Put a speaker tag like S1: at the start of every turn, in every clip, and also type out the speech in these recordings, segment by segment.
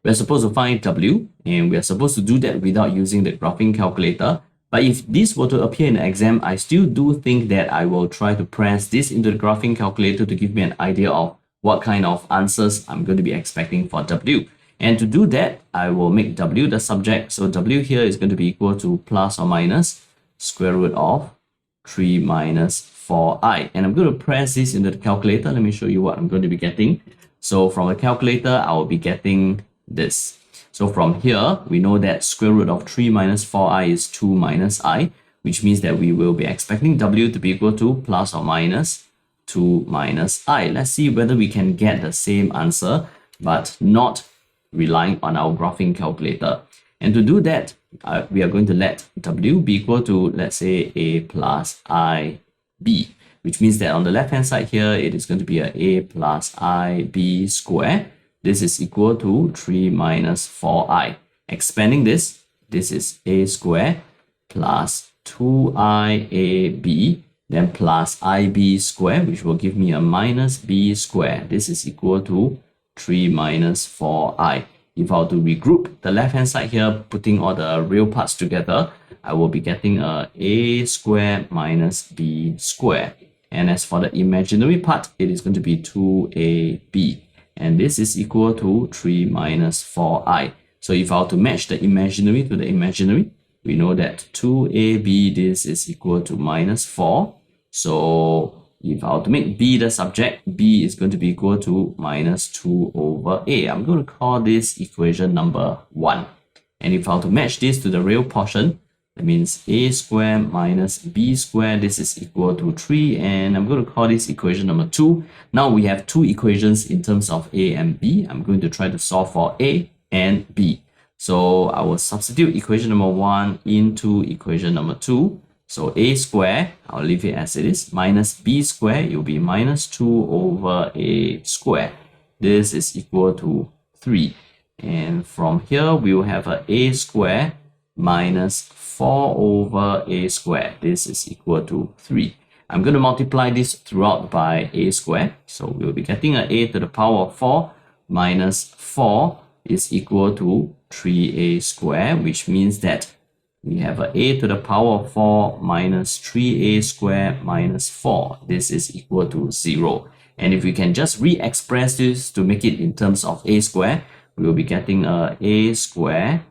S1: we're supposed to find W, and we're supposed to do that without using the graphing calculator. But if this were to appear in the exam, I still do think that I will try to press this into the graphing calculator to give me an idea of what kind of answers I'm going to be expecting for W. And to do that, I will make W the subject. So W here is going to be equal to plus or minus square root of 3 minus 4i. And I'm going to press this into the calculator. Let me show you what I'm going to be getting. So from a calculator, I will be getting this. So from here, we know that square root of 3 minus 4i is 2 minus I, which means that we will be expecting W to be equal to plus or minus 2 minus I. Let's see whether we can get the same answer, but not relying on our graphing calculator. And to do that, we are going to let W be equal to, let's say, A plus IB, which means that on the left-hand side here, it is going to be A plus IB square. This is equal to 3 minus 4i. Expanding this, this is A square plus 2iab, then plus ib square, which will give me a minus b square. This is equal to 3 minus 4i. If I were to regroup the left-hand side here, putting all the real parts together, I will be getting a square minus b square. And as for the imaginary part, it is going to be 2ab. And this is equal to 3 minus 4i. So if I were to match the imaginary to the imaginary, we know that 2ab, this is equal to minus 4. So if I were to make b the subject, b is going to be equal to minus 2 over a. I'm going to call this equation number 1. And if I were to match this to the real portion, that means a square minus b square, this is equal to 3, and I'm going to call this equation number 2. Now we have two equations in terms of a and b. I'm going to try to solve for a and b. So I will substitute equation number 1 into equation number 2. So a square, I'll leave it as it is, minus b square, it will be minus 2 over a square. This is equal to 3. And from here, we will have a square minus 4 over a square. This is equal to 3. I'm going to multiply this throughout by a square. So we'll be getting a to the power of 4 minus 4 is equal to 3a square, which means that we have a to the power of 4 minus 3a square minus 4. This is equal to 0. And if we can just re-express this to make it in terms of a square, we will be getting a square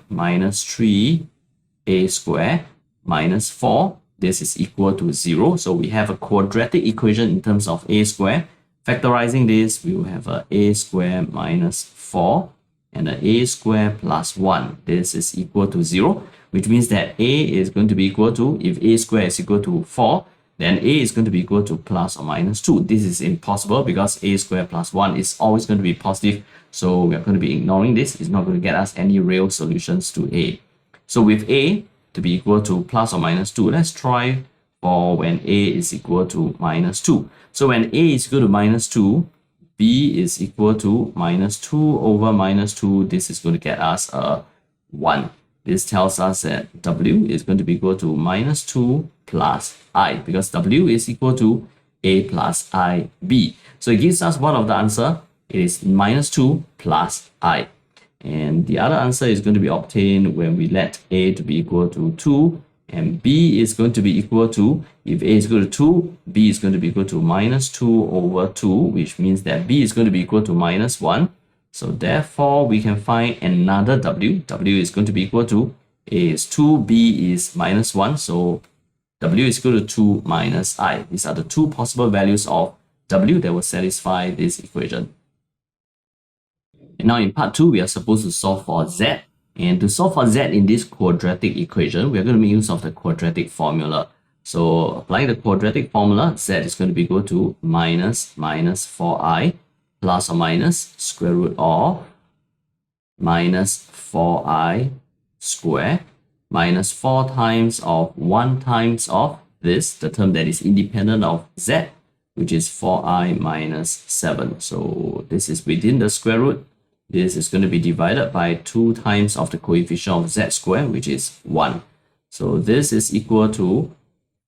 S1: minus 3a square minus 4. This is equal to 0. So we have a quadratic equation in terms of a square. Factorizing this, we will have a square minus 4 and a square plus 1. This is equal to 0, which means that a is going to be equal to, if a square is equal to 4, then a is going to be equal to plus or minus 2. This is impossible because a square plus 1 is always going to be positive. So we are going to be ignoring this. It's not going to get us any real solutions to a. So with a to be equal to plus or minus 2, let's try for when a is equal to minus 2. So when a is equal to minus 2, b is equal to minus 2 over minus 2. This is going to get us a 1. This tells us that w is going to be equal to minus 2 plus I, because w is equal to a plus ib. So it gives us one of the answer. It is minus 2 plus I. And the other answer is going to be obtained when we let a to be equal to 2 and b is going to be equal to, if a is equal to 2, b is going to be equal to minus 2 over 2, which means that b is going to be equal to minus 1. So therefore, we can find another w. W is going to be equal to, a is 2, b is minus 1. So w is equal to 2 minus I. These are the two possible values of w that will satisfy this equation. And now in part 2, we are supposed to solve for z. And to solve for z in this quadratic equation, we are going to make use of the quadratic formula. So applying the quadratic formula, z is going to be equal to minus 4i plus or minus square root of minus 4i square minus 4 times of 1 times of this, the term that is independent of z, which is 4i minus 7. So this is within the square root. This is going to be divided by 2 times of the coefficient of z squared, which is 1. So this is equal to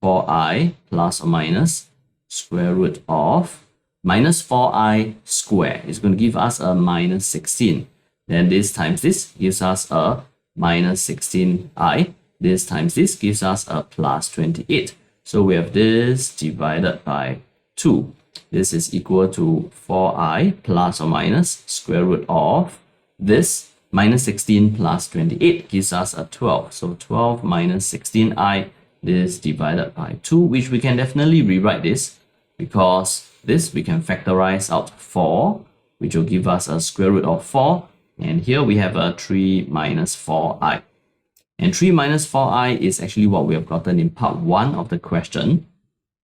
S1: 4i plus or minus square root of minus 4i square is going to give us a minus 16. Then this times this gives us a minus 16i. This times this gives us a plus 28. So we have this divided by 2. This is equal to 4i plus or minus square root of this minus 16 plus 28 gives us a 12. So 12 minus 16i, this divided by 2, which we can definitely rewrite this because this we can factorize out 4, which will give us a square root of 4. And here we have a 3 minus 4i. And 3 minus 4i is actually what we have gotten in part 1 of the question.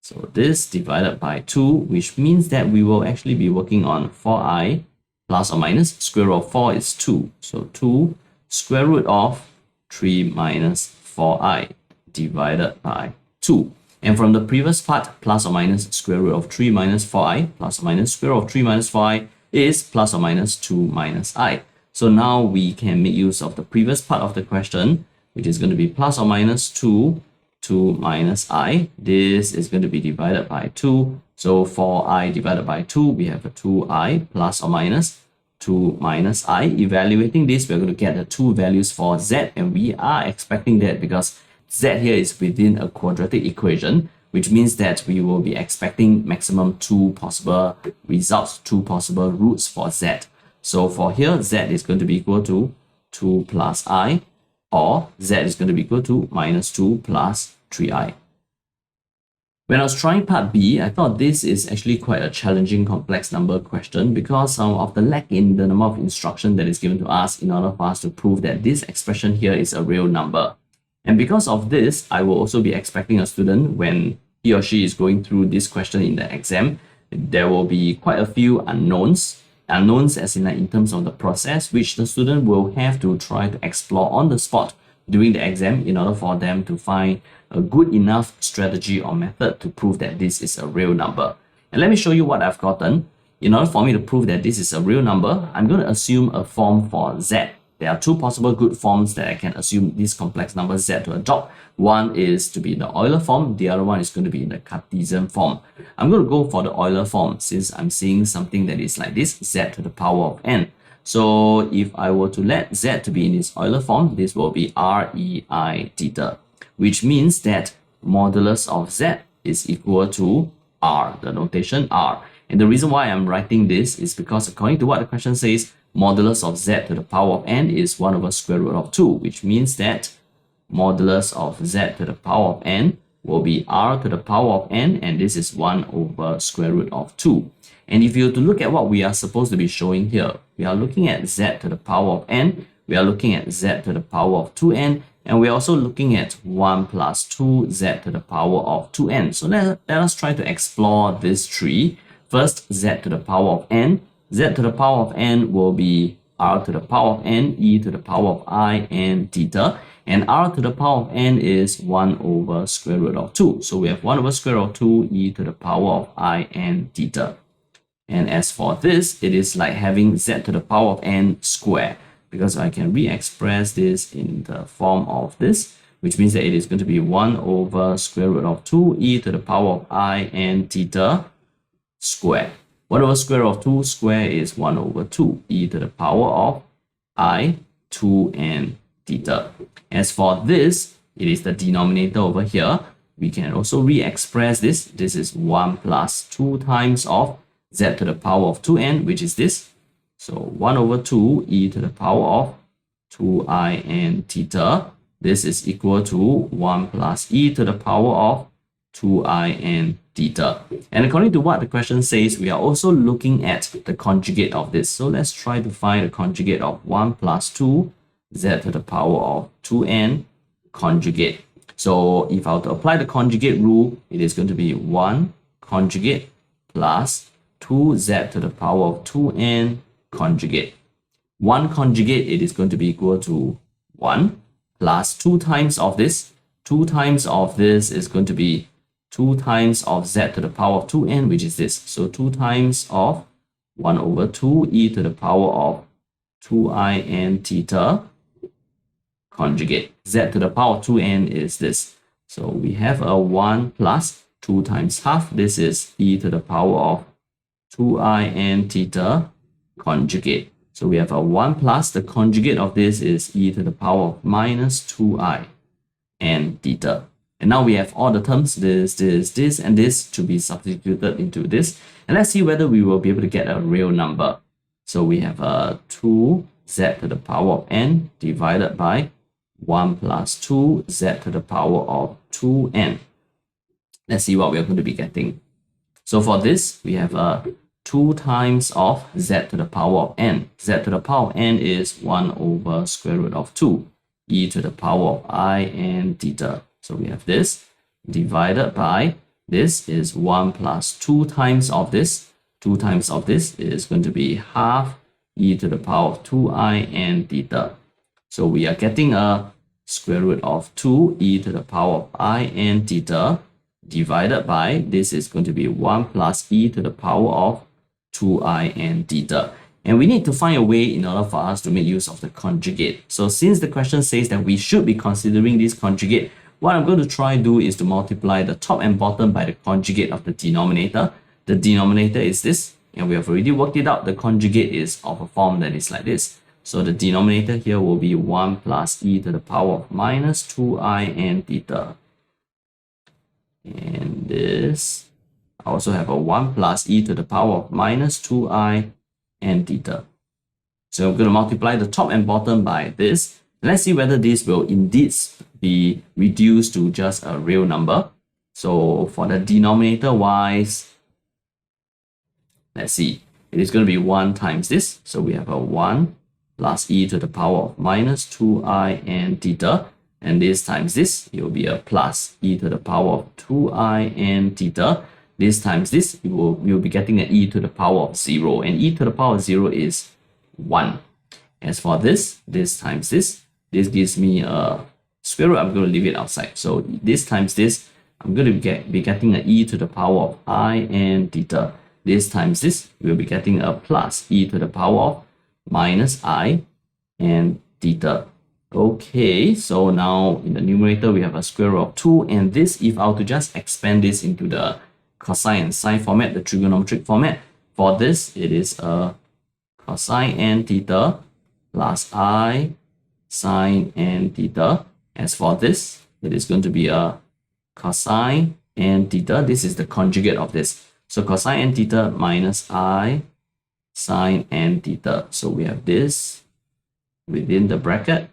S1: So this divided by 2, which means that we will actually be working on 4i plus or minus square root of 4 is 2. So 2 square root of 3 minus 4i divided by 2. And from the previous part, plus or minus square root of 3 minus 4i plus or minus square root of 3 minus 4i is plus or minus 2 minus I. So now we can make use of the previous part of the question, which is going to be plus or minus 2 minus I. This is going to be divided by 2. So 4i divided by 2, we have a 2i plus or minus 2 minus I. Evaluating this, we're going to get the two values for z, and we are expecting that because z here is within a quadratic equation, which means that we will be expecting maximum 2 possible results, 2 possible roots for z. So for here, z is going to be equal to 2 plus I, or z is going to be equal to minus 2 plus 3i. When I was trying part B, I thought this is actually quite a challenging complex number question because of the lack in the number of instruction that is given to us in order for us to prove that this expression here is a real number. And because of this, I will also be expecting a student, when he or she is going through this question in the exam, there will be quite a few unknowns as in terms of the process, which the student will have to try to explore on the spot during the exam in order for them to find a good enough strategy or method to prove that this is a real number. And let me show you what I've gotten. In order for me to prove that this is a real number, I'm going to assume a form for z. There are two possible good forms that I can assume this complex number z to adopt. One is to be in the Euler form, the other one is going to be in the Cartesian form. I'm going to go for the Euler form since I'm seeing something that is like this, z to the power of n. So if I were to let z to be in its Euler form, this will be rei theta, which means that modulus of z is equal to r, the notation r. And the reason why I'm writing this is because according to what the question says, modulus of z to the power of n is 1 over square root of 2, which means that modulus of z to the power of n will be r to the power of n, and this is 1 over square root of 2. And if you were to look at what we are supposed to be showing here, we are looking at z to the power of n, we are looking at z to the power of 2n, and we're also looking at 1 plus 2z to the power of 2n. So let us try to explore this tree. First, z to the power of n. Z to the power of n will be r to the power of n, e to the power of I, and theta. And r to the power of n is 1 over square root of 2. So we have 1 over square root of 2 e to the power of I and theta. And as for this, it is like having z to the power of n square, because I can re-express this in the form of this, which means that it is going to be 1 over square root of 2 e to the power of I and theta square. 1 over square root of 2 square is 1 over 2 e to the power of I, 2, and theta. As for this, it is the denominator over here. We can also re-express this. This is 1 plus 2 times of z to the power of 2n, which is this. So 1 over 2 e to the power of 2i and theta. This is equal to 1 plus e to the power of 2i and theta. And according to what the question says, we are also looking at the conjugate of this. So let's try to find the conjugate of 1 plus 2 z to the power of 2n conjugate. So if I were to apply the conjugate rule, it is going to be 1 conjugate plus 2z to the power of 2n conjugate. 1 conjugate, it is going to be equal to 1 plus 2 times of this. 2 times of this is going to be 2 times of z to the power of 2n, which is this. So 2 times of 1 over 2 e to the power of 2i and theta conjugate. Z to the power of 2n is this. So we have a 1 plus 2 times half. This is e to the power of 2i n theta conjugate. So we have a 1 plus, the conjugate of this is e to the power of minus 2i n theta. And now we have all the terms, this, and this to be substituted into this. And let's see whether we will be able to get a real number. So we have a 2z to the power of n divided by 1 plus 2z to the power of 2n. Let's see what we are going to be getting. So for this, we have a 2 times of z to the power of n. Z to the power of n is 1 over square root of 2 e to the power of I n theta. So we have this divided by this is 1 plus 2 times of this. 2 times of this is going to be half e to the power of 2i n theta. So we are getting a square root of 2 e to the power of I n theta divided by this is going to be 1 plus e to the power of 2i n theta. And we need to find a way in order for us to make use of the conjugate. So since the question says that we should be considering this conjugate, what I'm going to try to do is to multiply the top and bottom by the conjugate of the denominator. The denominator is this, and we have already worked it out. The conjugate is of a form that is like this. So the denominator here will be 1 plus e to the power of minus 2i n theta. And this, I also have a 1 plus e to the power of minus 2i n theta. So I'm going to multiply the top and bottom by this. Let's see whether this will indeed be reduced to just a real number. So for the denominator wise, let's see, it is going to be 1 times this. So we have a 1 plus e to the power of minus 2i n theta. And this times this, it will be a plus e to the power of 2i n theta. This times this, we will be getting an e to the power of 0. And e to the power of 0 is 1. As for this times this gives me a square root. I'm going to leave it outside. So this times this, I'm going to be getting an e to the power of I n theta. This times this, we'll be getting a plus e to the power of minus I n theta. Okay, so now in the numerator, we have a square root of 2. And this, if I were to just expand this into the cosine and sine format, the trigonometric format, for this, it is a cosine n theta plus I sine n theta. As for this, it is going to be a cosine n theta. This is the conjugate of this. So cosine n theta minus I sine n theta. So we have this within the bracket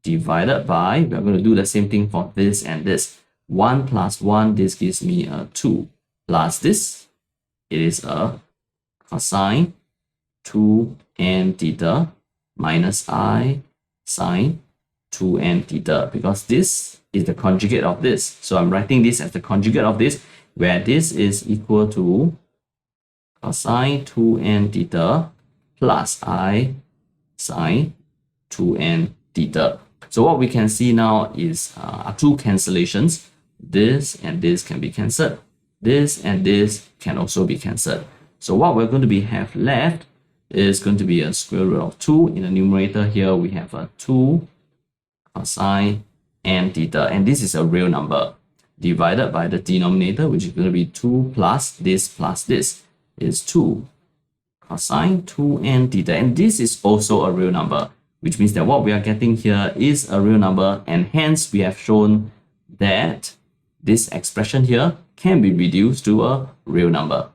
S1: divided by, we are going to do the same thing for this and this. 1 plus 1, this gives me a 2. Plus this, it is a cosine 2n theta minus I sine 2n theta, because this is the conjugate of this. So I'm writing this as the conjugate of this, where this is equal to cosine 2n theta plus I sine 2n theta. So what we can see now is are two cancellations. This and this can be cancelled. This and this can also be cancelled. So what we're going to have left is going to be a square root of 2. In the numerator here, we have a 2 cosine n theta. And this is a real number divided by the denominator, which is going to be 2 plus this is 2 cosine 2n theta. And this is also a real number, which means that what we are getting here is a real number. And hence, we have shown that this expression here can be reduced to a real number.